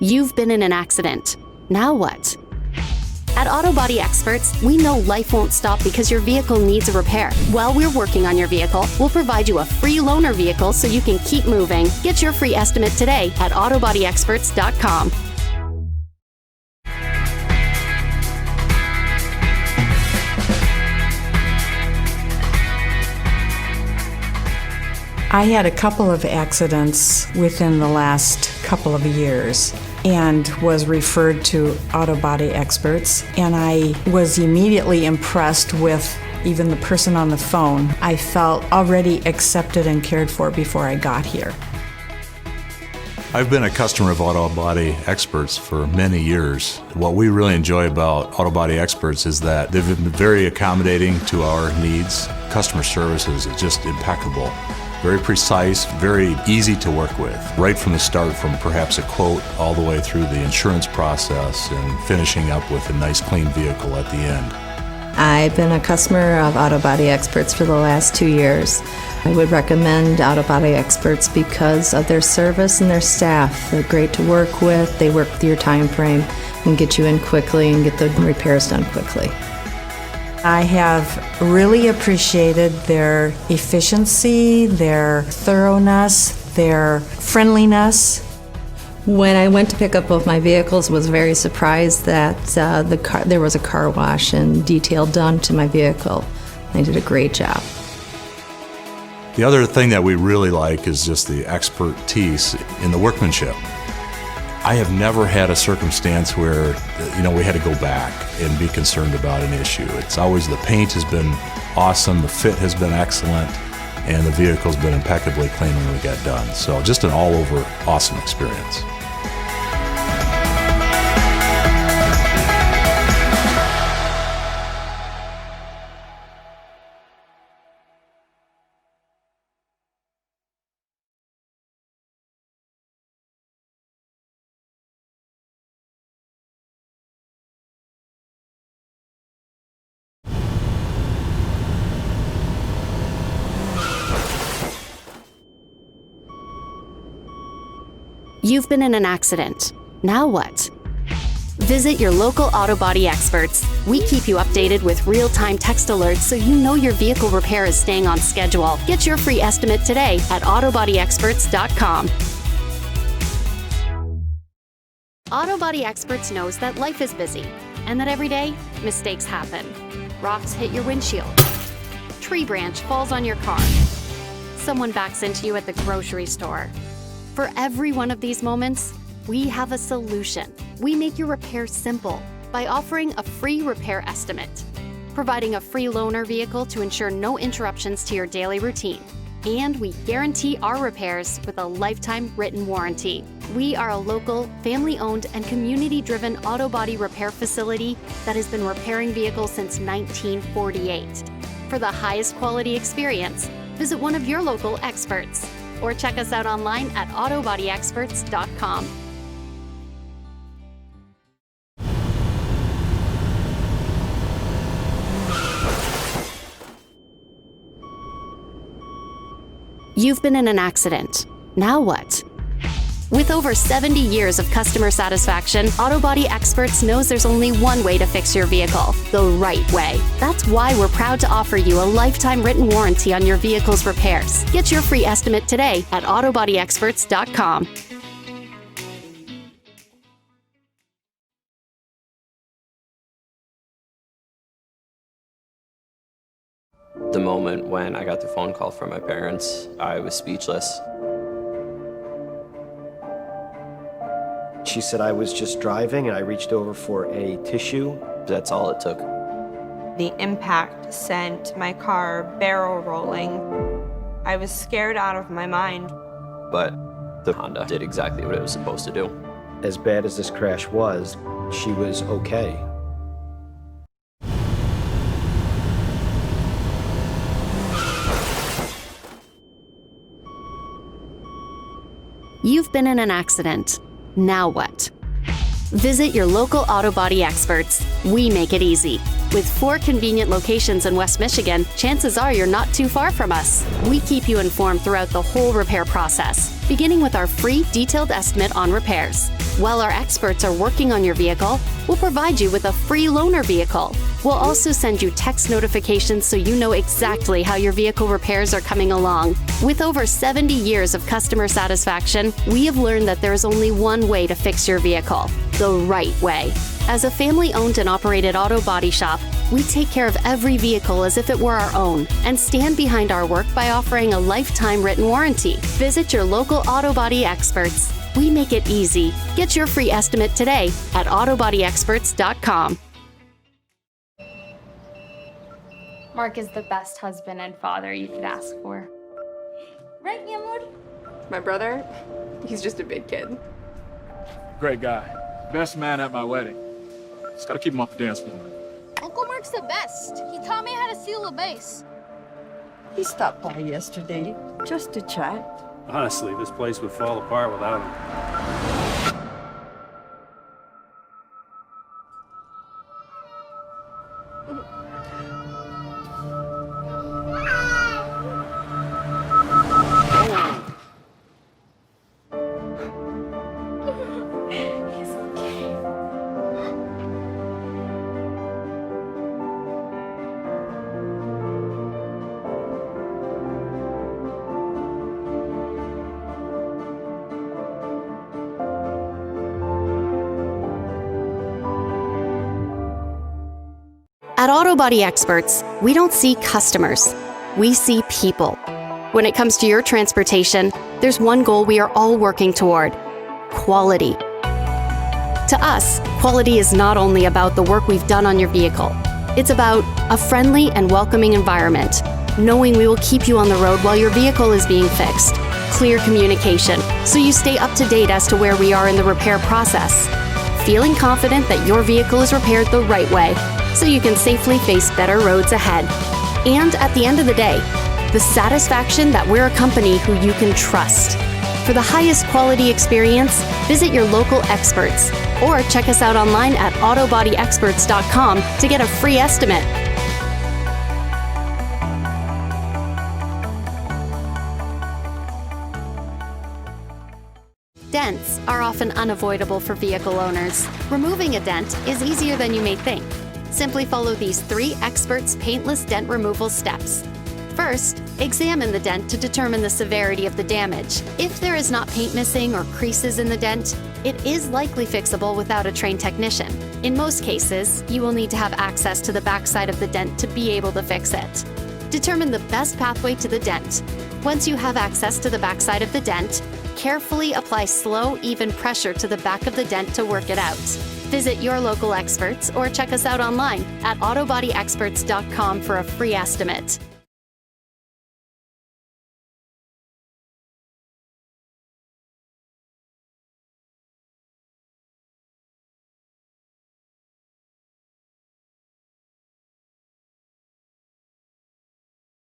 You've been in an accident. Now what? At Auto Body Experts, we know life won't stop because your vehicle needs a repair. While we're working on your vehicle, we'll provide you a free loaner vehicle so you can keep moving. Get your free estimate today at autobodyexperts.com. I had a couple of accidents within the last couple of years and was referred to Auto Body Experts, and I was immediately impressed with even the person on the phone. I felt already accepted and cared for before I got here. I've been a customer of Auto Body Experts for many years. What we really enjoy about Auto Body Experts is that they've been very accommodating to our needs. Customer service is just impeccable. Very precise, very easy to work with, right from the start, from perhaps a quote all the way through the insurance process and finishing up with a nice clean vehicle at the end. I've been a customer of Auto Body Experts for the last 2 years. I would recommend Auto Body Experts because of their service and their staff. They're great to work with, they work with your time frame and get you in quickly and get the repairs done quickly. I have really appreciated their efficiency, their thoroughness, their friendliness. When I went to pick up both my vehicles, was very surprised that there was a car wash and detail done to my vehicle. They did a great job. The other thing that we really like is just the expertise in the workmanship. I have never had a circumstance where, we had to go back and be concerned about an issue. It's always the paint has been awesome, the fit has been excellent, and the vehicle's been impeccably clean when we got done. So just an all-over awesome experience. You've been in an accident. Now what? Visit your local Auto Body Experts. We keep you updated with real-time text alerts so you know your vehicle repair is staying on schedule. Get your free estimate today at autobodyexperts.com. Auto Body Experts knows that life is busy and that every day, mistakes happen. Rocks hit your windshield. Tree branch falls on your car. Someone backs into you at the grocery store. For every one of these moments, we have a solution. We make your repair simple by offering a free repair estimate, providing a free loaner vehicle to ensure no interruptions to your daily routine. And we guarantee our repairs with a lifetime written warranty. We are a local, family-owned, and community-driven auto body repair facility that has been repairing vehicles since 1948. For the highest quality experience, visit one of your local experts or check us out online at autobodyexperts.com. You've been in an accident. Now what? With over 70 years of customer satisfaction, Auto Body Experts knows there's only one way to fix your vehicle, the right way. That's why we're proud to offer you a lifetime written warranty on your vehicle's repairs. Get your free estimate today at autobodyexperts.com. The moment when I got the phone call from my parents, I was speechless. She said I was just driving and I reached over for a tissue. That's all it took. The impact sent my car barrel rolling. I was scared out of my mind. But the Honda did exactly what it was supposed to do. As bad as this crash was, she was okay. You've been in an accident. Now what? Visit your local Auto Body Experts. We make it easy. With 4 convenient locations in West Michigan, chances are you're not too far from us. We keep you informed throughout the whole repair process. beginning with our free detailed estimate on repairs. While our experts are working on your vehicle, we'll provide you with a free loaner vehicle. We'll also send you text notifications so you know exactly how your vehicle repairs are coming along. With over 70 years of customer satisfaction, we have learned that there is only one way to fix your vehicle: the right way. As a family-owned and operated auto body shop, we take care of every vehicle as if it were our own and stand behind our work by offering a lifetime written warranty. Visit your local Auto Body Experts. We make it easy. Get your free estimate today at autobodyexperts.com. Mark is the best husband and father you could ask for. Right, mi amor? My brother, he's just a big kid. Great guy. Best man at my wedding. Just gotta keep him off the dance floor. Uncle Mark's the best. He taught me how to seal a bass. He stopped by yesterday just to chat. Honestly, this place would fall apart without him. At Auto Body Experts, we don't see customers, we see people. When it comes to your transportation, there's one goal we are all working toward: quality. To us, quality is not only about the work we've done on your vehicle. It's about a friendly and welcoming environment, knowing we will keep you on the road while your vehicle is being fixed, clear communication, so you stay up to date as to where we are in the repair process, feeling confident that your vehicle is repaired the right way, so you can safely face better roads ahead. And at the end of the day, the satisfaction that we're a company who you can trust. For the highest quality experience, visit your local experts or check us out online at autobodyexperts.com to get a free estimate. Dents are often unavoidable for vehicle owners. Removing a dent is easier than you may think. Simply follow these 3 Xperts paintless dent removal steps. First, examine the dent to determine the severity of the damage. If there is not paint missing or creases in the dent, it is likely fixable without a trained technician. In most cases, you will need to have access to the backside of the dent to be able to fix it. Determine the best pathway to the dent. Once you have access to the backside of the dent, carefully apply slow, even pressure to the back of the dent to work it out. Visit your local experts or check us out online at autobodyexperts.com for a free estimate.